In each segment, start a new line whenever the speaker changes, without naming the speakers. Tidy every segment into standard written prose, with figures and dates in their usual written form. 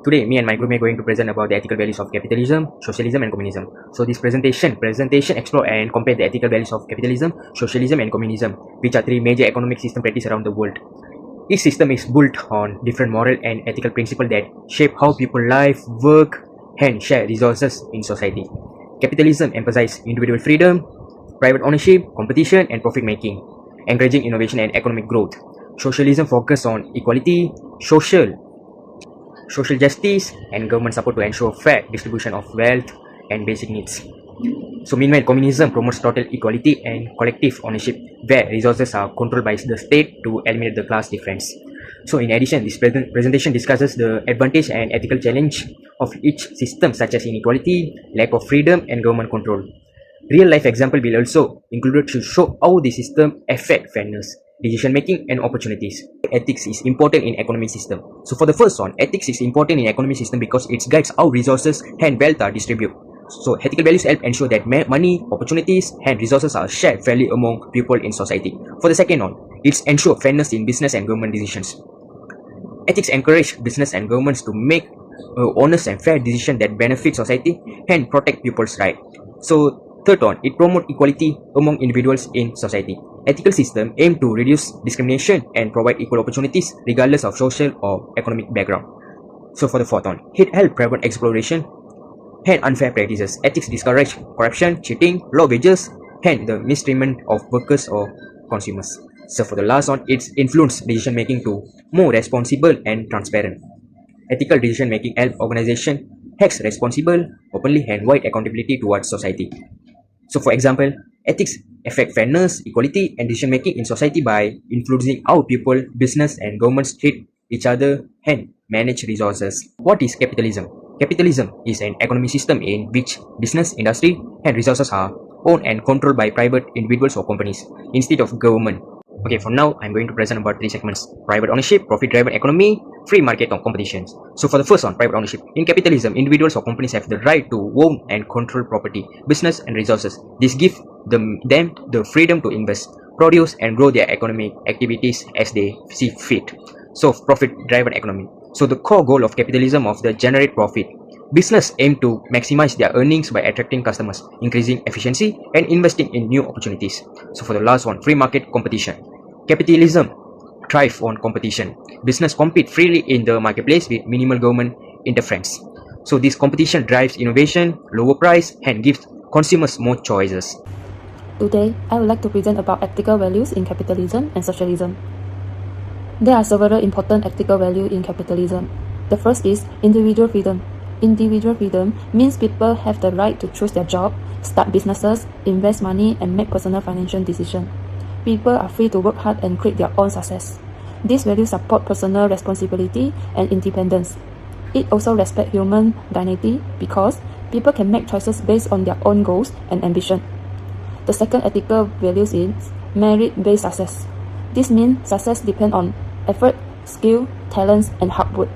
Today, me and my group are going to present about the ethical values of capitalism, socialism, and communism. So this presentation explore and compare the ethical values of capitalism, socialism, and communism, which are three major economic system practiced around the world. Each system is built on different moral and ethical principles that shape how people live, work, and share resources in society. Capitalism emphasizes individual freedom, private ownership, competition, and profit making, encouraging innovation and economic growth. Socialism focuses on equality, social justice, and government support to ensure fair distribution of wealth and basic needs. So meanwhile, communism promotes total equality and collective ownership, where resources are controlled by the state to eliminate the class difference. So in addition, this presentation discusses the advantage and ethical challenge of each system, such as inequality, lack of freedom, and government control. Real life example will also included to show how the system affect fairness, decision making, and opportunities. Ethics is important in economic system. So for the first one, ethics is important in economic system because it guides how resources and wealth are distributed. So ethical values help ensure that money, opportunities, and resources are shared fairly among people in society. For the second one, it ensures fairness in business and government decisions. Ethics encourage business and governments to make honest and fair decisions that benefit society and protect people's rights. So third one, it promotes equality among individuals in society. Ethical system aim to reduce discrimination and provide equal opportunities regardless of social or economic background. So for the fourth one, it helps prevent exploration and unfair practices. Ethics discourage corruption, cheating, low wages, and the mistreatment of workers or consumers. So for the last one, it's influence decision making to more responsible and transparent. Ethical decision making help organization act responsible, openly, and wide accountability towards society. So for example, ethics affect fairness, equality, and decision making in society by influencing how people, business, and governments treat each other and manage resources. What is capitalism? Capitalism is an economic system in which business, industry, and resources are owned and controlled by private individuals or companies instead of government. Okay, for now, I'm going to present about three segments: private ownership, profit-driven economy, free market or competitions. So for the first one, private ownership. In capitalism, individuals or companies have the right to own and control property, business, and resources. This gives them the freedom to invest, produce, and grow their economic activities as they see fit. So profit-driven economy. So the core goal of capitalism is to generate profit. Business aim to maximize their earnings by attracting customers, increasing efficiency, and investing in new opportunities. So for the last one, free market competition. Capitalism thrives on competition. Business compete freely in the marketplace with minimal government interference. So this competition drives innovation, lower price, and gives consumers more choices.
Today, I would like to present about ethical values in capitalism and socialism. There are several important ethical values in capitalism. The first is individual freedom. Individual freedom means people have the right to choose their job, start businesses, invest money, and make personal financial decisions. People are free to work hard and create their own success. These values support personal responsibility and independence. It also respects human dignity because people can make choices based on their own goals and ambition. The second ethical value is merit-based success. This means success depends on effort, skill, talents, and hard work.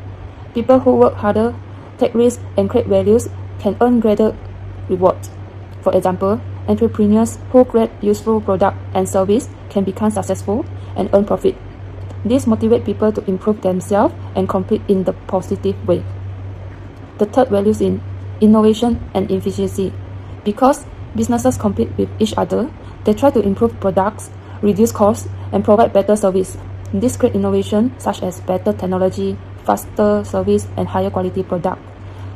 People who work harder, take risks, and create values can earn greater rewards. For example, entrepreneurs who create useful products and services can become successful and earn profit. This motivates people to improve themselves and compete in the positive way. The third value is in innovation and efficiency. Because businesses compete with each other, they try to improve products, reduce costs, and provide better service. This creates innovation such as better technology, faster service, and higher quality product.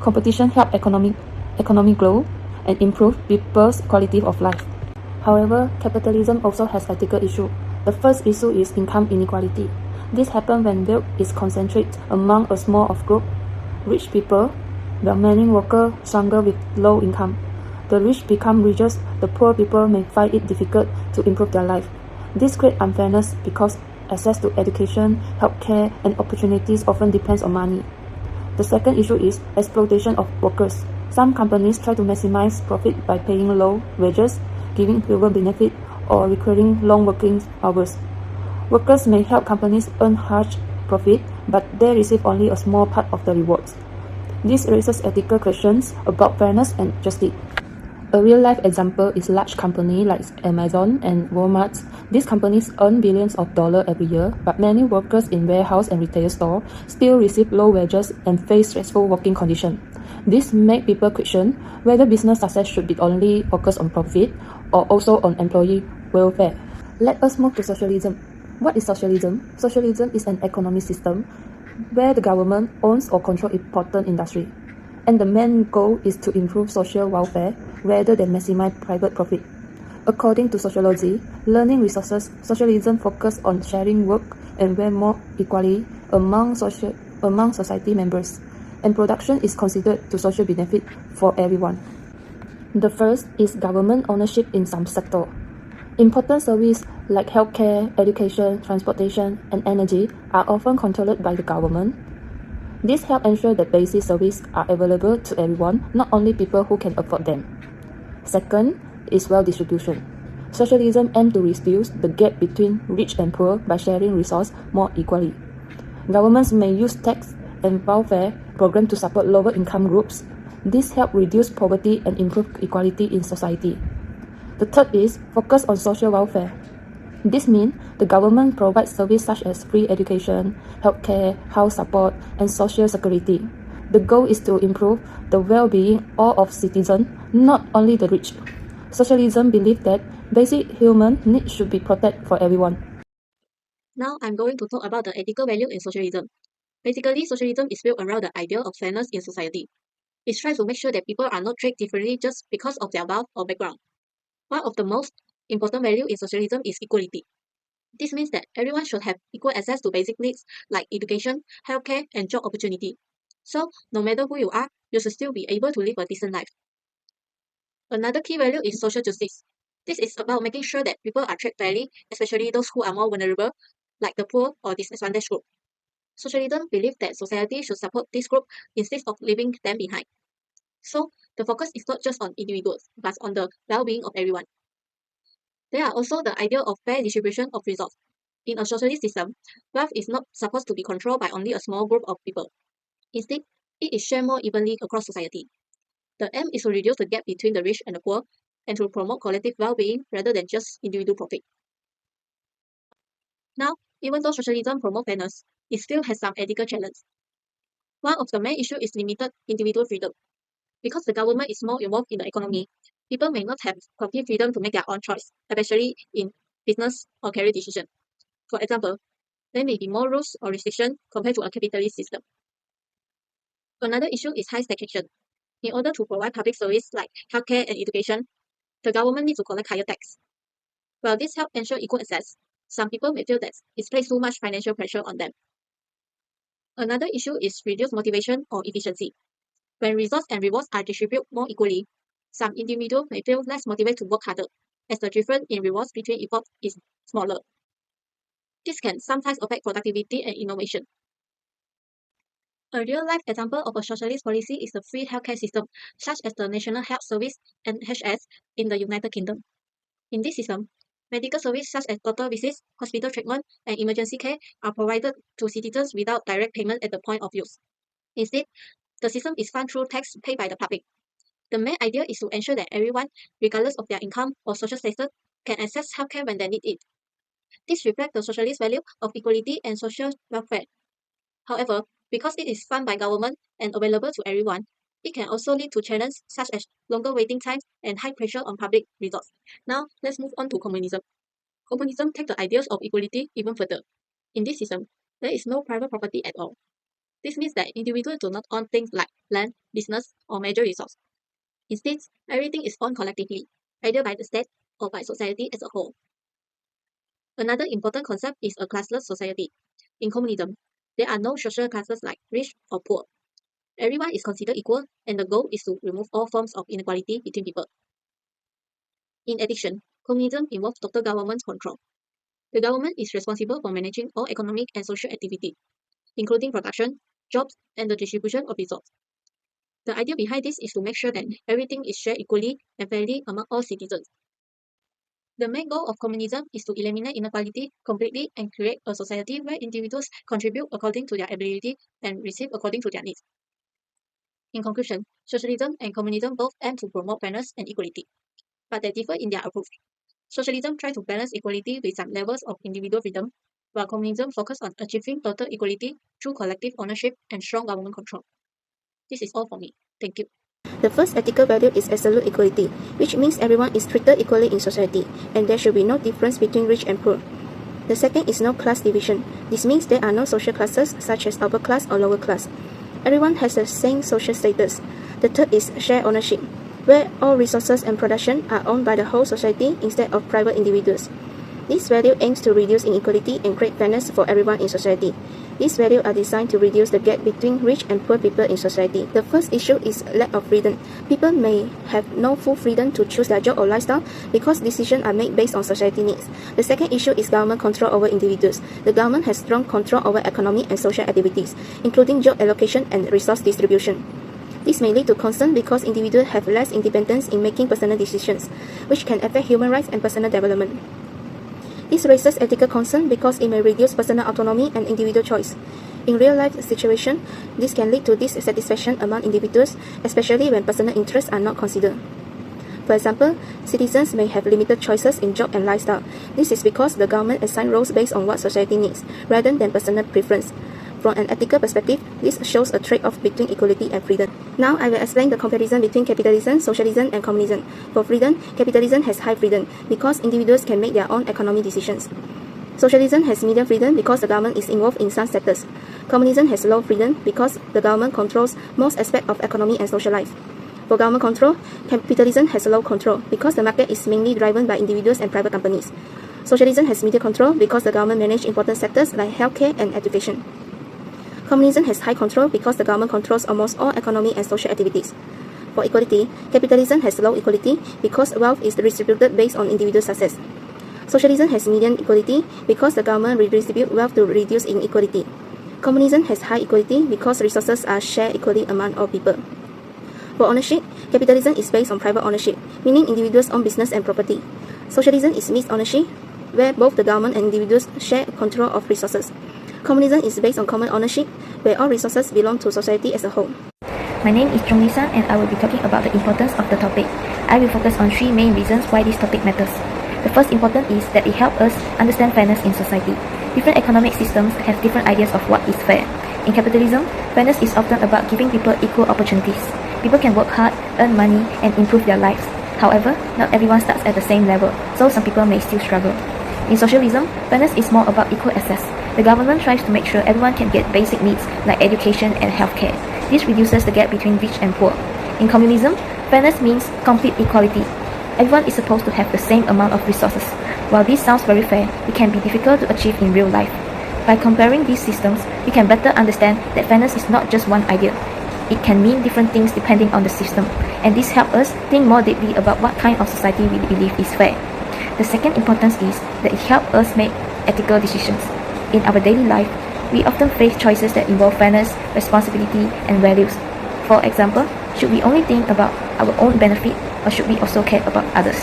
Competition helps economic growth and improve people's quality of life. However, capitalism also has ethical issues. The first issue is income inequality. This happens when wealth is concentrated among a small group, rich people, while many workers struggle with low income. The rich become richer, the poor people may find it difficult to improve their life. This creates unfairness because access to education, healthcare, and opportunities often depends on money. The second issue is exploitation of workers. Some companies try to maximize profit by paying low wages, giving fewer benefits, or requiring long working hours. Workers may help companies earn large profit, but they receive only a small part of the rewards. This raises ethical questions about fairness and justice. A real-life example is large companies like Amazon and Walmart. These companies earn billions of dollars every year, but many workers in warehouse and retail stores still receive low wages and face stressful working conditions. This makes people question whether business success should be only focused on profit or also on employee welfare. Let us move to socialism. What is socialism? Socialism is an economic system where the government owns or controls important industry, and the main goal is to improve social welfare rather than maximize private profit. According to sociology, learning resources, socialism focuses on sharing work and wealth more equally among society members, and production is considered to social benefit for everyone. The first is government ownership in some sector. Important services like healthcare, education, transportation, and energy are often controlled by the government. This helps ensure that basic services are available to everyone, not only people who can afford them. Second is wealth distribution. Socialism aims to reduce the gap between rich and poor by sharing resources more equally. Governments may use tax and welfare programs to support lower income groups. This helps reduce poverty and improve equality in society. The third is focus on social welfare. This means the government provides services such as free education, healthcare, house support, and social security. The goal is to improve the well-being of citizens, not only the rich. Socialism believes that basic human needs should be protected for everyone.
Now I'm going to talk about the ethical value in socialism. Basically, socialism is built around the ideal of fairness in society. It tries to make sure that people are not treated differently just because of their wealth or background. One of the most important values in socialism is equality. This means that everyone should have equal access to basic needs like education, healthcare, and job opportunity. So, no matter who you are, you should still be able to live a decent life. Another key value is social justice. This is about making sure that people are treated fairly, especially those who are more vulnerable, like the poor or disadvantaged group. Socialism believes that society should support this group instead of leaving them behind. So, the focus is not just on individuals, but on the well-being of everyone. There are also the idea of fair distribution of resources. In a socialist system, wealth is not supposed to be controlled by only a small group of people. Instead, it is shared more evenly across society. The aim is to reduce the gap between the rich and the poor and to promote collective well-being rather than just individual profit. Now, even though socialism promotes fairness, it still has some ethical challenges. One of the main issues is limited individual freedom. Because the government is more involved in the economy, people may not have complete freedom to make their own choice, especially in business or career decisions. For example, there may be more rules or restrictions compared to a capitalist system. Another issue is high taxation. In order to provide public service like healthcare and education, the government needs to collect higher tax. While this helps ensure equal access, some people may feel that it places too much financial pressure on them. Another issue is reduced motivation or efficiency. When resources and rewards are distributed more equally, some individuals may feel less motivated to work harder, as the difference in rewards between efforts is smaller. This can sometimes affect productivity and innovation. A real-life example of a socialist policy is the free healthcare system, such as the National Health Service (NHS) in the United Kingdom. In this system, medical services such as doctor visits, hospital treatment, and emergency care are provided to citizens without direct payment at the point of use. Instead, the system is funded through tax paid by the public. The main idea is to ensure that everyone, regardless of their income or social status, can access healthcare when they need it. This reflects the socialist value of equality and social welfare. However, because it is funded by government and available to everyone, it can also lead to challenges such as longer waiting times and high pressure on public resources. Now, let's move on to communism. Communism takes the ideas of equality even further. In this system, there is no private property at all. This means that individuals do not own things like land, business, or major resources. Instead, everything is owned collectively, either by the state or by society as a whole. Another important concept is a classless society. In communism, there are no social classes like rich or poor. Everyone is considered equal, and the goal is to remove all forms of inequality between people. In addition, communism involves total government control. The government is responsible for managing all economic and social activity, including production, jobs, and the distribution of resources. The idea behind this is to make sure that everything is shared equally and fairly among all citizens. The main goal of communism is to eliminate inequality completely and create a society where individuals contribute according to their ability and receive according to their needs. In conclusion, socialism and communism both aim to promote fairness and equality, but they differ in their approach. Socialism tries to balance equality with some levels of individual freedom, while communism focuses on achieving total equality through collective ownership and strong government control. This is all for me. Thank you.
The first ethical value is absolute equality, which means everyone is treated equally in society, and there should be no difference between rich and poor. The second is no class division. This means there are no social classes such as upper class or lower class. Everyone has the same social status. The third is shared ownership, where all resources and production are owned by the whole society instead of private individuals. This value aims to reduce inequality and create fairness for everyone in society. These values are designed to reduce the gap between rich and poor people in society. The first issue is lack of freedom. People may have no full freedom to choose their job or lifestyle because decisions are made based on society needs. The second issue is government control over individuals. The government has strong control over economy and social activities, including job allocation and resource distribution. This may lead to concern because individuals have less independence in making personal decisions, which can affect human rights and personal development. This raises ethical concern because it may reduce personal autonomy and individual choice. In real-life situations, this can lead to dissatisfaction among individuals, especially when personal interests are not considered. For example, citizens may have limited choices in job and lifestyle. This is because the government assigns roles based on what society needs, rather than personal preference. From an ethical perspective, this shows a trade-off between equality and freedom. Now I will explain the comparison between capitalism, socialism, and communism. For freedom, capitalism has high freedom because individuals can make their own economic decisions. Socialism has medium freedom because the government is involved in some sectors. Communism has low freedom because the government controls most aspects of economy and social life. For government control, capitalism has low control because the market is mainly driven by individuals and private companies. Socialism has medium control because the government manages important sectors like healthcare and education. Communism has high control because the government controls almost all economic and social activities. For equality, capitalism has low equality because wealth is distributed based on individual success. Socialism has median equality because the government redistributes wealth to reduce inequality. Communism has high equality because resources are shared equally among all people. For ownership, capitalism is based on private ownership, meaning individuals own business and property. Socialism is mixed ownership, where both the government and individuals share control of resources. Communism is based on common ownership, where all resources belong to society as a whole.
My name is Chung Lisa and I will be talking about the importance of the topic. I will focus on three main reasons why this topic matters. The first important is that it helps us understand fairness in society. Different economic systems have different ideas of what is fair. In capitalism, fairness is often about giving people equal opportunities. People can work hard, earn money, and improve their lives. However, not everyone starts at the same level, so some people may still struggle. In socialism, fairness is more about equal access. The government tries to make sure everyone can get basic needs like education and healthcare. This reduces the gap between rich and poor. In communism, fairness means complete equality. Everyone is supposed to have the same amount of resources. While this sounds very fair, it can be difficult to achieve in real life. By comparing these systems, we can better understand that fairness is not just one idea. It can mean different things depending on the system, and this helps us think more deeply about what kind of society we believe is fair. The second importance is that it helps us make ethical decisions. In our daily life, we often face choices that involve fairness, responsibility, and values. For example, should we only think about our own benefit or should we also care about others?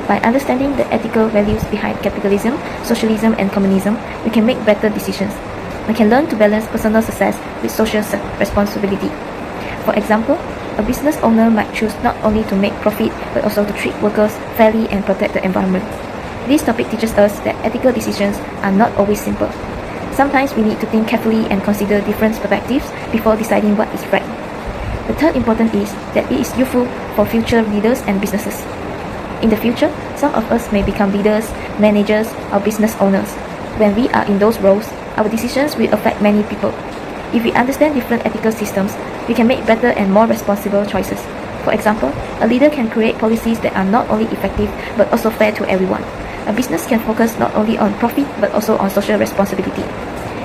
By understanding the ethical values behind capitalism, socialism, and communism, we can make better decisions. We can learn to balance personal success with social responsibility. For example, a business owner might choose not only to make profit but also to treat workers fairly and protect the environment. This topic teaches us that ethical decisions are not always simple. Sometimes we need to think carefully and consider different perspectives before deciding what is right. The third important is that it is useful for future leaders and businesses. In the future, some of us may become leaders, managers, or business owners. When we are in those roles, our decisions will affect many people. If we understand different ethical systems, we can make better and more responsible choices. For example, a leader can create policies that are not only effective but also fair to everyone. A business can focus not only on profit but also on social responsibility.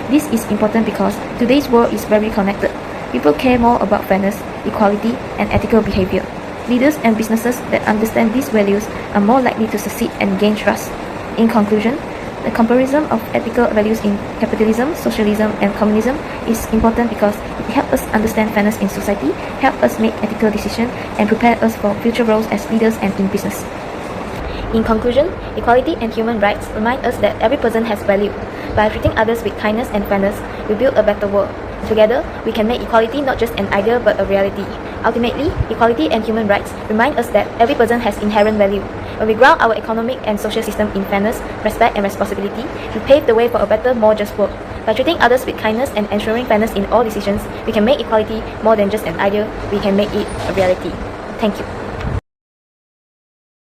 This is important because today's world is very connected. People care more about fairness, equality, and ethical behavior. Leaders and businesses that understand these values are more likely to succeed and gain trust. In conclusion, the comparison of ethical values in capitalism, socialism, and communism is important because it helps us understand fairness in society, helps us make ethical decisions, and prepare us for future roles as leaders and in business. In conclusion, equality and human rights remind us that every person has value. By treating others with kindness and fairness, we build a better world. Together, we can make equality not just an idea but a reality. Ultimately, equality and human rights remind us that every person has inherent value. When we ground our economic and social system in fairness, respect, and responsibility, we pave the way for a better, more just world. By treating others with kindness and ensuring fairness in all decisions, we can make equality more than just an idea, we can make it a reality. Thank you.